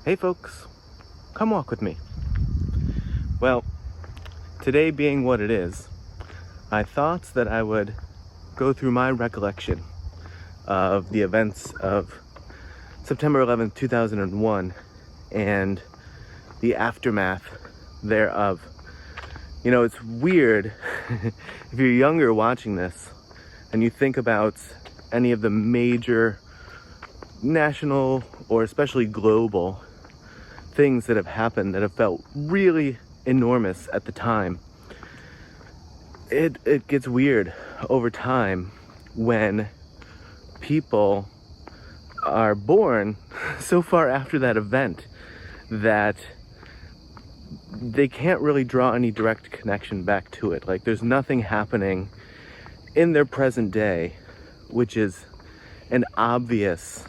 Hey folks, come walk with me. Well, today being what it is, I thought that I would go through my recollection of the events of September 11th, 2001 and the aftermath thereof. You know, it's weird if you're younger watching this and you think about any of the major national or especially global things that have happened that have felt really enormous at the time. It gets weird over time when people are born so far after that event that they can't really draw any direct connection back to it. Like, there's nothing happening in their present day which is an obvious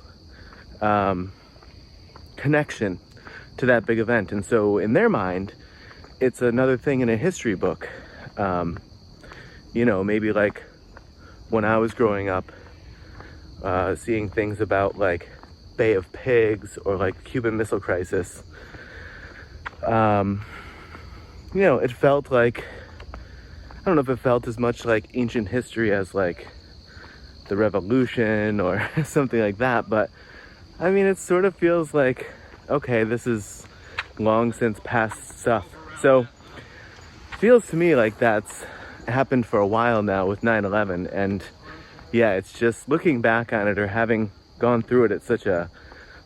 connection to that big event. And so in their mind, it's another thing in a history book. Maybe like when I was growing up, seeing things about like Bay of Pigs or like Cuban Missile Crisis, it felt like, I don't know if it felt as much like ancient history as like the revolution or something like that, but I mean, it sort of feels like, okay, this is long since past stuff. So it feels to me like that's happened for a while now with 9/11, and yeah, it's just looking back on it or having gone through it at such a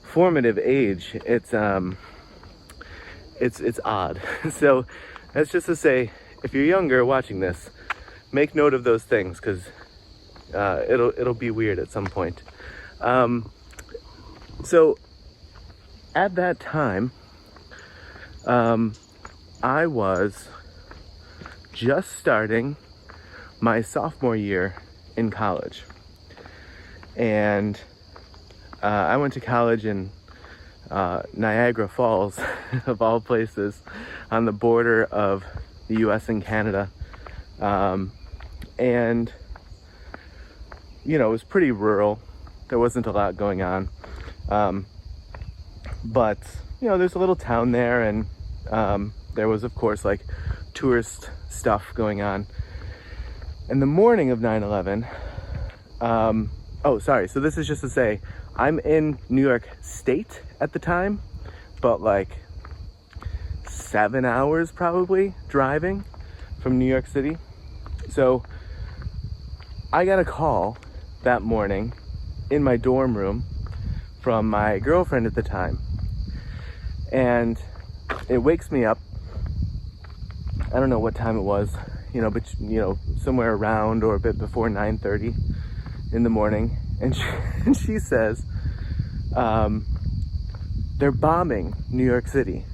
formative age, it's odd. So that's just to say, if you're younger watching this, make note of those things, because it'll be weird at some point. So at that time, I was just starting my sophomore year in college, and I went to college in Niagara Falls, of all places, on the border of the US and Canada. And it was pretty rural. There wasn't a lot going on. But there's a little town there, and there was, of course, like tourist stuff going on. And the morning of 9/11, so this is just to say, I'm in New York State at the time, but like 7 hours probably driving from New York City. So I got a call that morning in my dorm room from my girlfriend at the time, and it wakes me up. I don't know what time it was, but somewhere around or a bit before 9:30 in the morning, and she says, they're bombing New York City.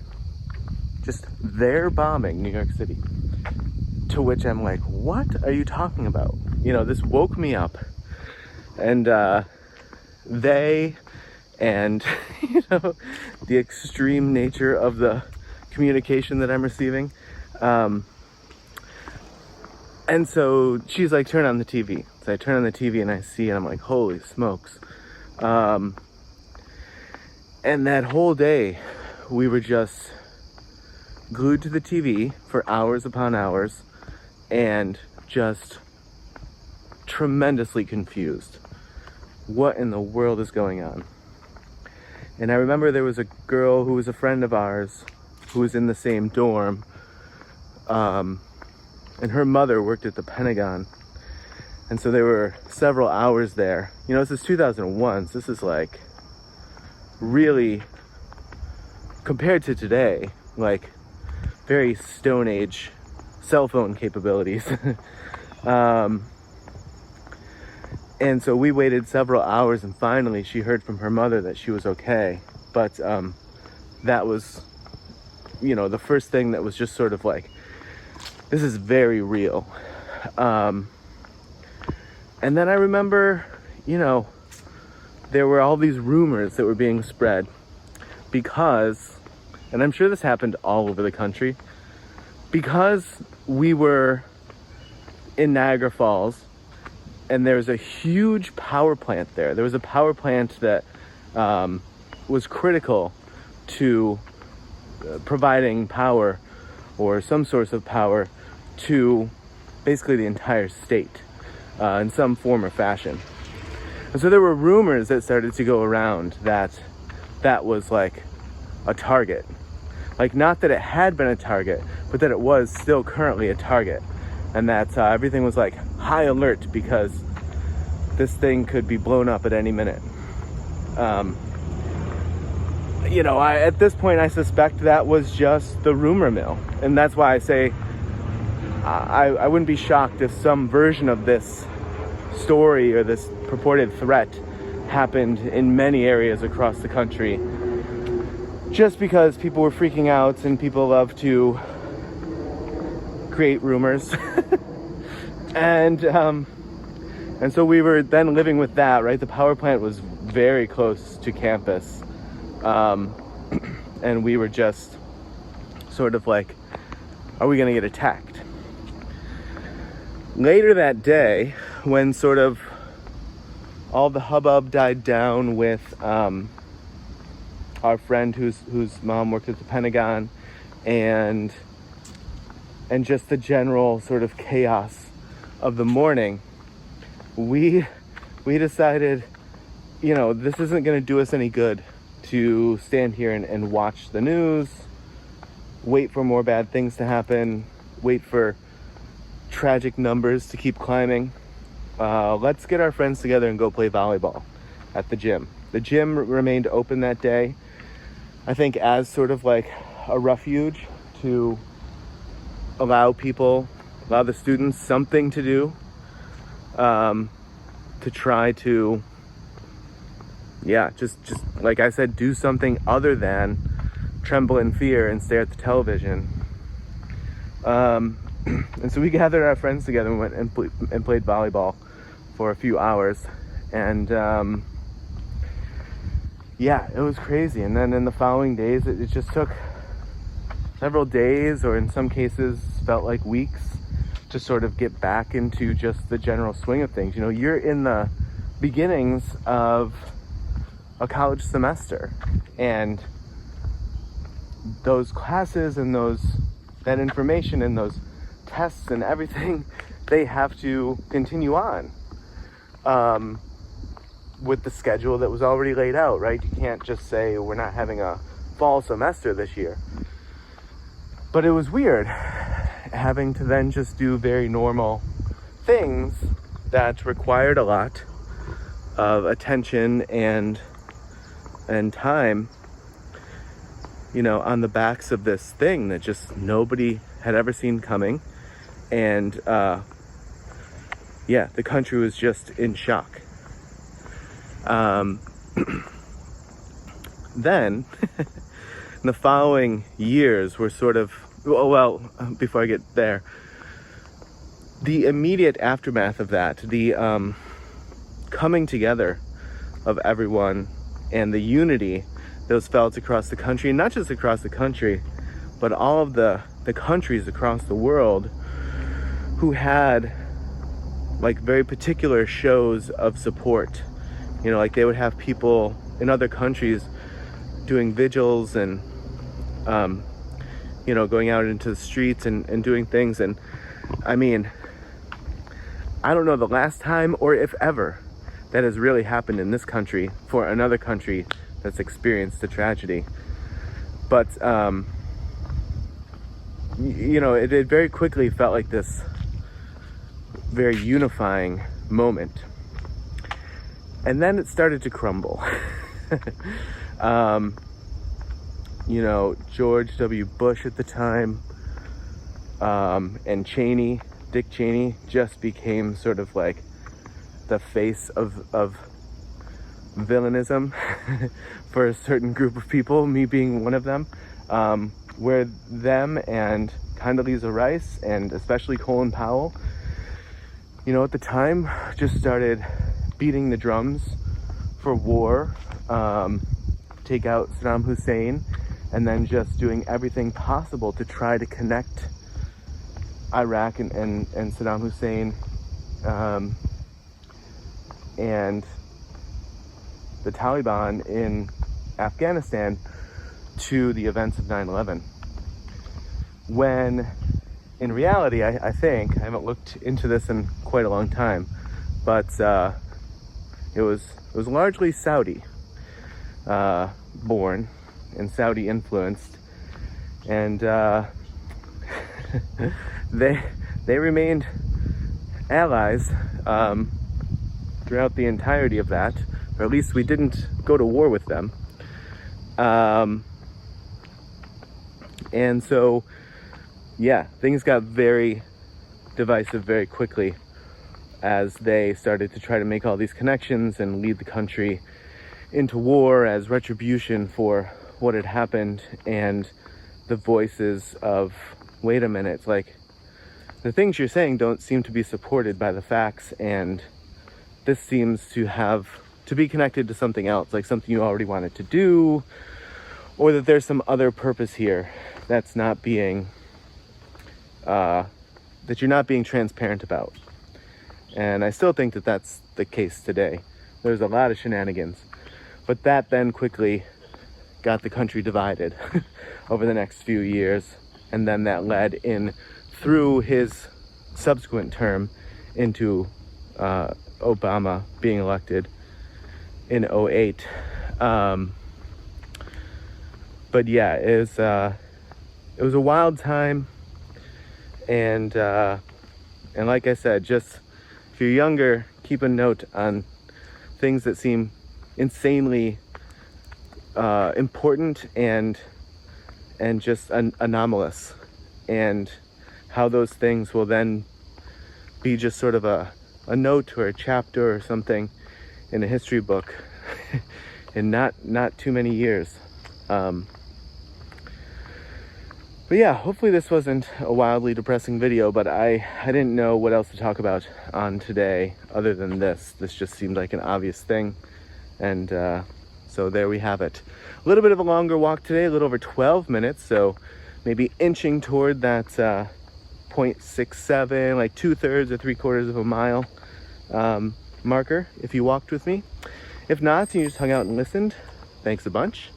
Just, they're bombing New York City. To which I'm like, what are you talking about? This woke me up, and they and the extreme nature of the communication that I'm receiving, and so she's like, turn on the TV. So I turn on the TV and I see, and I'm like, holy smokes. And that whole day we were just glued to the TV for hours upon hours and just tremendously confused. What in the world is going on? And I remember there was a girl who was a friend of ours who was in the same dorm, and her mother worked at the Pentagon, and so there were several hours there. This is 2001, so this is like really, compared to today, like very Stone Age cell phone capabilities. And so we waited several hours, and finally she heard from her mother that she was okay. But that was, the first thing that was just sort of like, this is very real. And then I remember, there were all these rumors that were being spread because, and I'm sure this happened all over the country, because we were in Niagara Falls, and there's a huge power plant there. There was a power plant that was critical to providing power or some source of power to basically the entire state in some form or fashion. And so there were rumors that started to go around that that was like a target. Like, not that it had been a target, but that it was still currently a target. And that everything was like high alert because this thing could be blown up at any minute. At this point, I suspect that was just the rumor mill. And that's why I say I wouldn't be shocked if some version of this story or this purported threat happened in many areas across the country, just because people were freaking out and people love to create rumors. and so we were then living with that, right? The power plant was very close to campus, and we were just sort of like, are we gonna get attacked? Later that day, when sort of all the hubbub died down with our friend whose mom worked at the Pentagon, and just the general sort of chaos of the morning, we decided, this isn't going to do us any good to stand here and watch the news, wait for more bad things to happen, wait for tragic numbers to keep climbing. Let's get our friends together and go play volleyball at the gym. The gym remained open that day, I think, as sort of like a refuge to allow the students something to do, to try to, just like I said, do something other than tremble in fear and stare at the television. And so we gathered our friends together and went and played volleyball for a few hours, and it was crazy. And then in the following days, it just took several days, or in some cases felt like weeks, to sort of get back into just the general swing of things. You're in the beginnings of a college semester, and those classes and that information and those tests and everything, they have to continue on with the schedule that was already laid out, right? You can't just say we're not having a fall semester this year. But it was weird having to then just do very normal things that required a lot of attention and time, on the backs of this thing that just nobody had ever seen coming. And the country was just in shock. Then the following years were sort of, before I get there, the immediate aftermath of that, the coming together of everyone and the unity that was felt across the country, and not just across the country, but all of the countries across the world who had like very particular shows of support. Like they would have people in other countries doing vigils and going out into the streets and doing things. And I mean, I don't know the last time, or if ever, that has really happened in this country for another country that's experienced a tragedy. But it very quickly felt like this very unifying moment. And then it started to crumble. George W. Bush at the time, and Dick Cheney, just became sort of like the face of villainism for a certain group of people, me being one of them, where them and Condoleezza Rice, and especially Colin Powell, at the time, just started beating the drums for war, take out Saddam Hussein, and then just doing everything possible to try to connect Iraq and Saddam Hussein and the Taliban in Afghanistan to the events of 9/11. When in reality, I think, I haven't looked into this in quite a long time, but it was largely Saudi born and Saudi influenced, and they remained allies throughout the entirety of that, or at least we didn't go to war with them. And so, yeah, things got very divisive very quickly as they started to try to make all these connections and lead the country into war as retribution for what had happened, and the voices of, wait a minute, it's like, the things you're saying don't seem to be supported by the facts, and this seems to be connected to something else, like something you already wanted to do, or that there's some other purpose here that's not being, that you're not being transparent about. And I still think that that's the case today. There's a lot of shenanigans, but that then quickly got the country divided over the next few years, and then that led in through his subsequent term into Obama being elected in 2008. But yeah, it was a wild time, and like I said, just if you're younger, keep a note on things that seem insanely important and just anomalous, and how those things will then be just sort of a note or a chapter or something in a history book in not too many years. But yeah, hopefully this wasn't a wildly depressing video, but I didn't know what else to talk about on today other than this. This just seemed like an obvious thing, and so there we have it. A little bit of a longer walk today, a little over 12 minutes, so maybe inching toward that 0.67, like 2/3 or 3/4 of a mile marker if you walked with me. If not, and you just hung out and listened, thanks a bunch,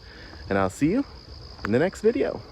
and I'll see you in the next video.